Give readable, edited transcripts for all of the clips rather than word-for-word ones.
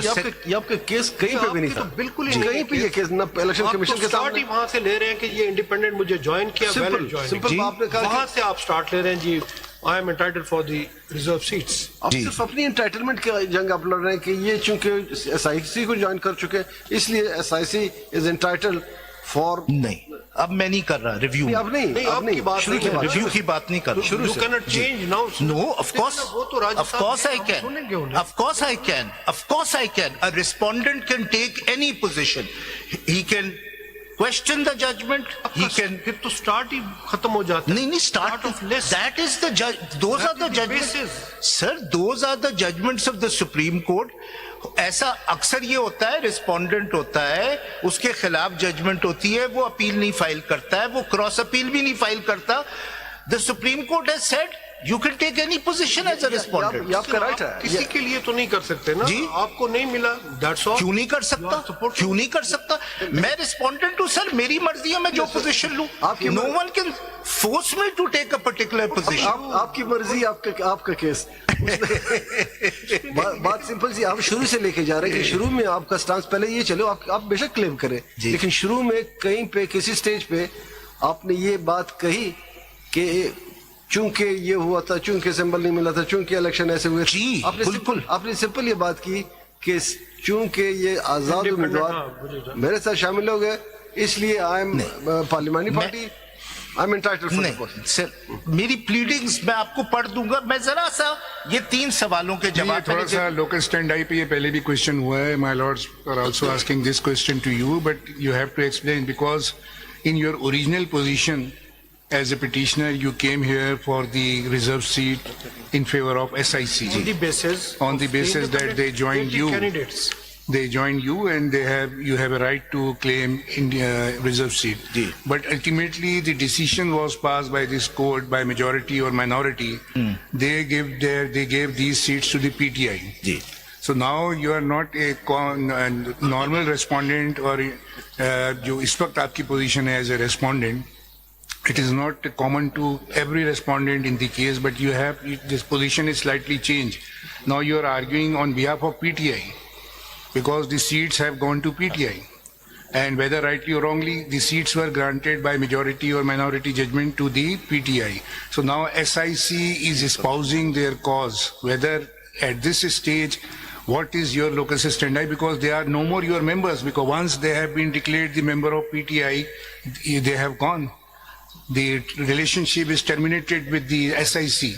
ये आपका केस कहीं पे भी नहीं था, बिल्कुल ही कहीं पे ये केस ना इलेक्शन कमीशन के स्टार्ट ही सामने। वहां से ले रहे हैं कि ये इंडिपेंडेंट मुझे ज्वाइन किया, वैलिड ज्वाइन, सिंपल आपने कहा वहां से आप स्टार्ट ले रहे हैं जी, I am entitled for the reserve seats. आप सिर्फ अपनी एंटाइटलमेंट की जंग आप लड़ रहे हैं कि ये चूंकि SIC को ज्वाइन कर चुके हैं इसलिए SIC इज एंटाइटल्ड फॉर। नहीं, अब मैं नहीं कर रहा रिव्यू, अब नहीं आपकी बात शुरू की बात, रिव्यू की बात नहीं कर रहा। शुरू You से cannot change now. No, of course, वो तो राजा of course I साहब can, सुनेंगे उन्हें। of course I can, of course I can. A respondent can take any position. He can question the judgment. He can. फिर तो start ही खत्म हो जाता है। नहीं, start of list. That is the judge. Those That are the is the judgments. basis. Sir, those are the judgments of the Supreme Court. ऐसा अक्सर ये होता है, रिस्पोंडेंट होता है, उसके खिलाफ जजमेंट होती है, वो अपील नहीं फाइल करता है, वो क्रॉस अपील भी नहीं फाइल करता। The supreme court has said you can take any position as a respondent. ये आपका राइट है। किसी के लिए तो नहीं कर सकते ना जी। आपको नहीं मिला, that's all. क्यों नहीं कर सकता? क्यों नहीं कर सकता? मैं रिस्पोंडेंट हूँ सर, मेरी मर्जी है मैं जो पोजीशन लूं। No one can force me to take a particular position. आपकी मर्जी, आपका केस। बात सिंपल सी, आप शुरू से लेके जा रहे हैं कि शुरू में आपका स्टांस पहले ये चलो आप बेशक क्लेम करें, लेकिन शुरू में कहीं पे किसी स्टेज पे आपने ये बात कही कि चूंकि ये हुआ था, चूंकि सिंबल नहीं मिला था, चूंकि इलेक्शन ऐसे हुए, आपने सिंपल ये बात की कि चूंकि ये आजाद उम्मीदवार मेरे साथ शामिल हो गए इसलिए I am parliamentary party, I am entitled for नहीं सर, मेरी प्लीडिंग्स मैं आपको पढ़ दूंगा। मैं जरा सा ये 3 सवालों के जवाब, थोड़ा सा लोकल स्टैंड आई पे ये पहले भी क्वेश्चन हुआ है। My lords are also asking this question to you, but you have to explain because in your original position as a petitioner you came here for the reserve seat in favor of SIC on the basis that they joined you candidates. They joined you and you have a right to claim reserve seat. But ultimately the decision was passed by this court by majority or minority. They gave these seats to the PTI. So now you are not a normal respondent or जो इस वक्त आपकी position है as a respondent. It is not common to every respondent in the case, but you have, this position is slightly changed. Now you are arguing on behalf of PTI because the seats have gone to PTI. And whether rightly or wrongly, the seats were granted by majority or minority judgment to the PTI. So now SIC is espousing their cause. Whether at this stage, what is your locus standi? Because they are no more your members, because once they have been declared the member of PTI, they have gone. The relationship is terminated with the SIC.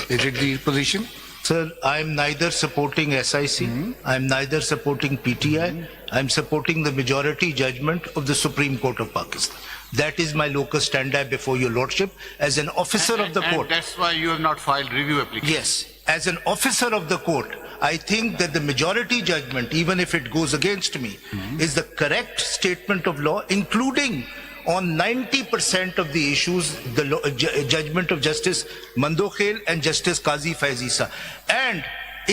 Is it the position? Sir, I am neither supporting SIC, I am neither supporting PTI, I am supporting the majority judgment of the Supreme Court of Pakistan. That is my locus standi before your lordship as an officer of the court. And that's why you have not filed review application. Yes, as an officer of the court, I think that the majority judgment, even if it goes against me, is the correct statement of law, including on 90% of the issues, the judgment of Justice Mandokhel and Justice Qazi Faizisa. And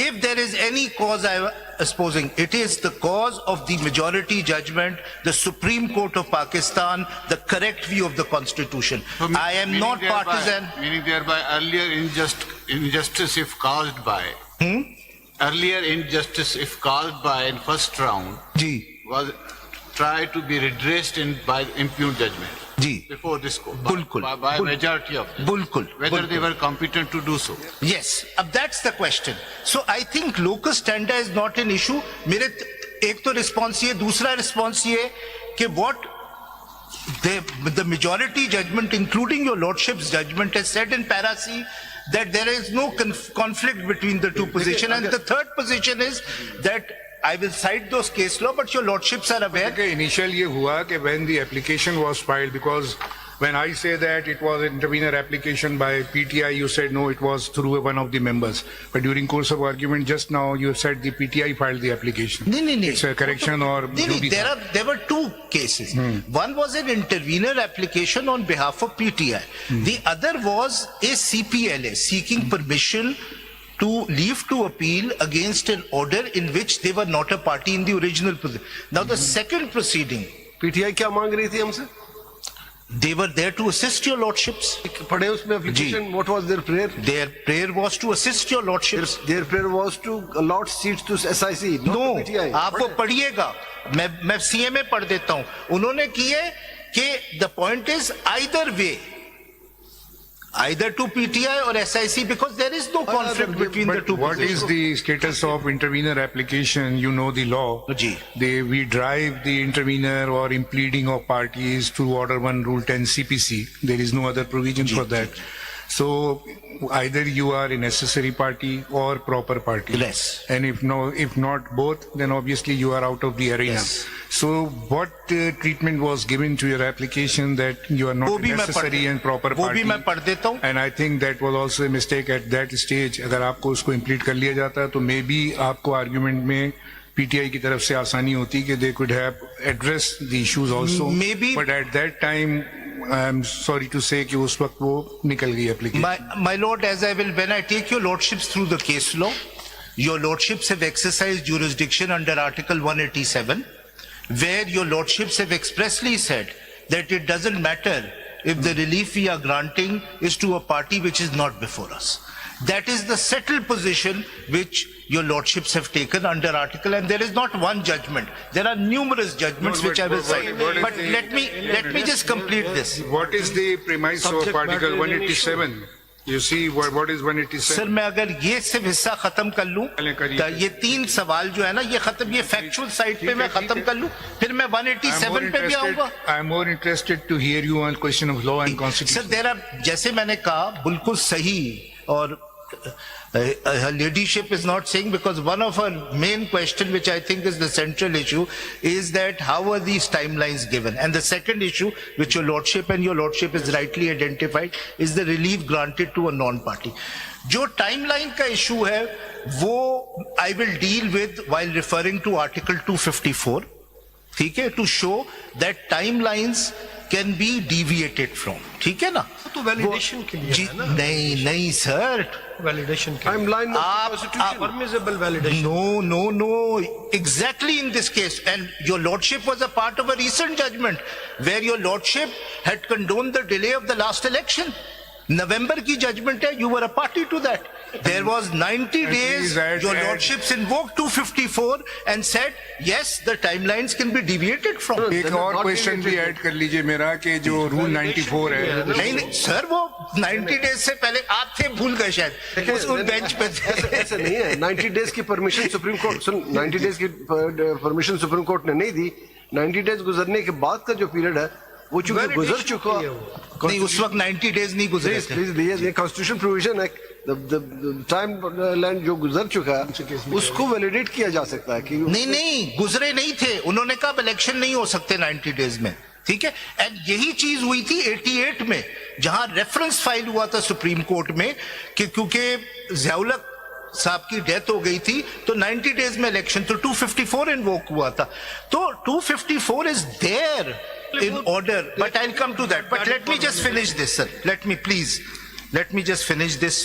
if there is any cause I am espousing, it is the cause of the majority judgment, the Supreme Court of Pakistan, the correct view of the Constitution. So, I am not partisan. Meaning thereby earlier injustice if caused by, earlier injustice if caused by in first round was try to be redressed by impugned judgment before this court by majority of them, whether they were competent to do so. Yes, that's the question. So I think locus standi is not an issue. मेरे एक तो response ये, दूसरा response ये कि what the majority judgment, including your lordship's judgment, has said in para C that there is no conflict between the two positions, and the third position is that I will cite those case law, but your lordships are aware. Okay, initially ये हुआ कि when the application was filed, because when I say that it was an intervener application by PTI, you said no, it was through one of the members. But during course of argument just now, you said the PTI filed the application. No. It's a correction or... There were 2 cases. One was an intervener application on behalf of PTI. The other was a CPLA seeking permission to leave to appeal against an order in which they were not a party in the original position. Now the second proceeding. PTI क्या मांग रही थी हमसे? They were there to assist your lordships. पढ़े उसमें application, what was their prayer? Their prayer was to assist your lordships. Their prayer was to allot seats to SIC, not No, to PTI. आप वो पढ़िएगा. मैं CMA पढ़ देता हूं. उन्होंने किए कि the point is either way, either to PTI or SIC, because there is no conflict between the But two what is positions. the status of intervener application? You know the law. Ji. We drive the intervener or impleading of parties through Order 1, Rule 10 CPC. There is no other provision for that. So either you are a necessary party or proper party. Yes. And if not both, then obviously you are out of the arena. Yes. So what treatment was given to your application that you are not वो a भी मैं necessary and proper वो party? भी मैं पढ़ देता हूं. And I think that was also a mistake at that stage. अगर आपको उसको implete कर लिया जाता तो maybe आपको argument में PTI की तरफ से आसानी होती कि they could have addressed the issues also. Maybe- But at that time, I'm sorry to say कि उस वक्त वो निकल गई application. My lord, when I take your lordships through the case law, your lordships have exercised jurisdiction under Article 187, where your lordships have expressly said that it doesn't matter if the relief we are granting is to a party which is not before us. That is the settled position which your lordships have taken under article, and there is not one judgment. There are numerous judgments No, which I will what- cite. what is But the- let me just complete this. What is the premise of Subject Article matter is an 187? You see what is sir 187? मैं अगर ये सिर्फ हिस्सा खत्म कर लूं पहले करिए। तो ये 3 सवाल जो है ना ये खत्म, ये फैक्चुअल साइड पे मैं खत्म कर लूं, फिर मैं 187 पे भी आऊंगा. I'm more interested to hear you on question of law and sir constitution. There are, जैसे मैंने कहा, बिल्कुल सही. और her ladyship is not saying, because one of her main question, which I think is the central issue, is that how are these timelines given? And the second issue, which your lordship and your lordship is rightly identified, is the relief granted to a non-party. जो timeline का issue है, वो I will deal with while referring to Article 254. ठीक है, to show that timelines can be deviated from. ठीक है ना? तो validation के लिए जी, है ना? नहीं sir. Validation के लिए. Timeline of आप- the constitution. Permissible validation. No. Exactly in this case. And your lordship was a part of a recent judgment where your lordship had condoned the delay of the last election. November की judgment है, you were a party to that. There was 90 And days, please add- your lordships invoked 254 and said, yes, the timelines can be deviated from. एक Then और not question भी add कर लीजिए मेरा कि जो रूल 94 है नहीं सर, वो 90 डेज से पहले आप थे, भूल गए शायद, उस बेंच पे थे. ऐसे नहीं है. 90 डेज की परमिशन सुप्रीम कोर्ट 90 डेज की परमिशन सुप्रीम कोर्ट ने नहीं दी. 90 डेज गुजरने के बाद का जो पीरियड है वो चूंकि गुजर चुका. नहीं, उस वक्त 90 डेज नहीं गुजरे थे. प्लीज ये कॉन्स्टिट्यूशन प्रोविजन है. टाइम लाइन जो गुजर चुका है उसको वैलिडेट किया जा सकता है कि नहीं गुजरे नहीं थे. उन्होंने कहा इलेक्शन नहीं हो सकते 90 डेज में. ठीक है. एंड यही चीज हुई थी 88 में, जहां रेफरेंस फाइल हुआ था सुप्रीम कोर्ट में कि क्योंकि ज़ियाउल साहब की डेथ हो गई थी तो 90 डेज में इलेक्शन, तो 254 इन्वोक हुआ था. तो 254 is there in order, but I'll come to that. But let me just finish this, sir. Let me just finish this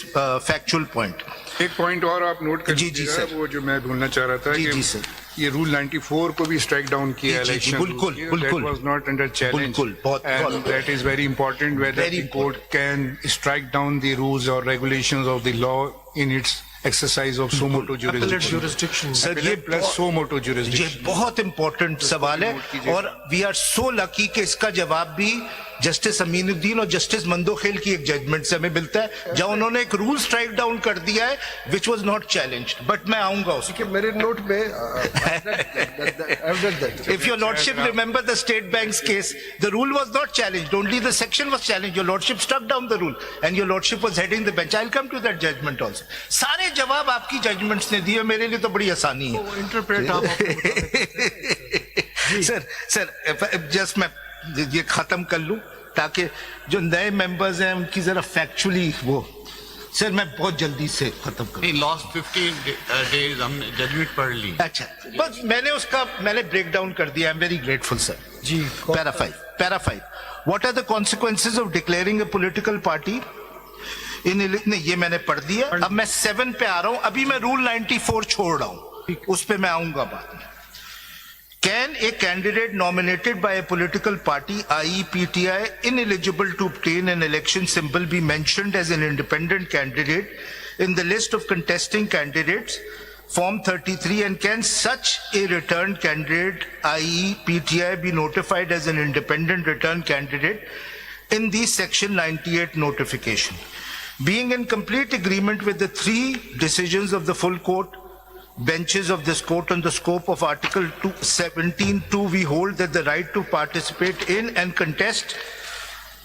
factual point. एक पॉइंट और आप नोट कर जी, लीजिएगा, सर. वो जो मैं बोलना चाह रहा था जी, कि सर. ये रूल 94 को भी स्ट्राइक डाउन किया जी, इलेक्शन. बिल्कुल. That was not under challenge. बिल्कुल, बहुत. And that is very important whether Very the court can strike down the rules or regulations of the law in its exercise of suo motu Appellate jurisdiction. jurisdiction. Sir ये Plus suo motu ये jurisdiction. बहुत important सवाल है और we are so lucky कि इसका जवाब भी जस्टिस अमीनुद्दीन और जस्टिस मंदोखेल की एक जजमेंट से हमें मिलता है, जहां उन्होंने एक रूल स्ट्राइक डाउन कर दिया है which was not challenged. But मैं आऊंगा उसके. मेरे नोट में If your lordship remember the State Bank's case, the rule was not challenged, only the section was challenged. Your lordship struck down the rule and your lordship was heading the bench. I'll come to that judgment also. सारे जवाब आपकी judgements ने दिए, मेरे लिए तो बड़ी आसानी है. Interpret आप सर जस्ट मैं ये खत्म कर लूं ताकि जो नए मेंबर्स हैं उनकी जरा फैक्चुअली वो. सर मैं बहुत जल्दी से खत्म करूं. नहीं, लास्ट 15 days हमने जजमेंट पढ़ ली. अच्छा, बस मैंने ब्रेक डाउन कर दिया. I am very grateful sir. जी. Para 5. What are the consequences of declaring a political party? नहीं, ये मैंने पढ़ दिया. अब मैं 7 पे आ रहा हूं. अभी मैं रूल 94 छोड़ रहा हूं, उस पे मैं आऊंगा बाद में. Can a candidate nominated by a political party, i.e. PTI, ineligible to obtain an election symbol be mentioned as an independent candidate in the list of contesting candidates, Form 33, and can such a returned candidate, i.e. PTI, be notified as an independent returned candidate in the Section 98 notification? Being in complete agreement with the three decisions of the full court benches of this court on the scope of Article 17(2), we hold that the right to participate in and contest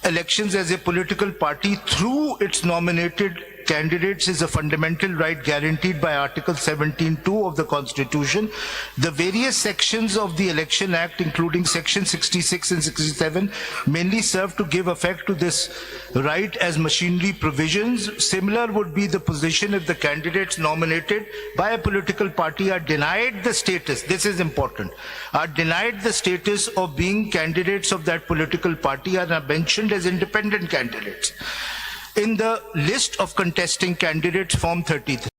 elections as a political party through its nominated candidates is a fundamental right guaranteed by Article 17(2) of the Constitution. The various sections of the Election Act, including Section 66 and 67, mainly serve to give effect to this right as machinery provisions. Similar would be the position if the candidates nominated by a political party are denied the status, this is important, are denied the status of being candidates of that political party and are mentioned as independent candidates in the list of contesting candidates, Form 33.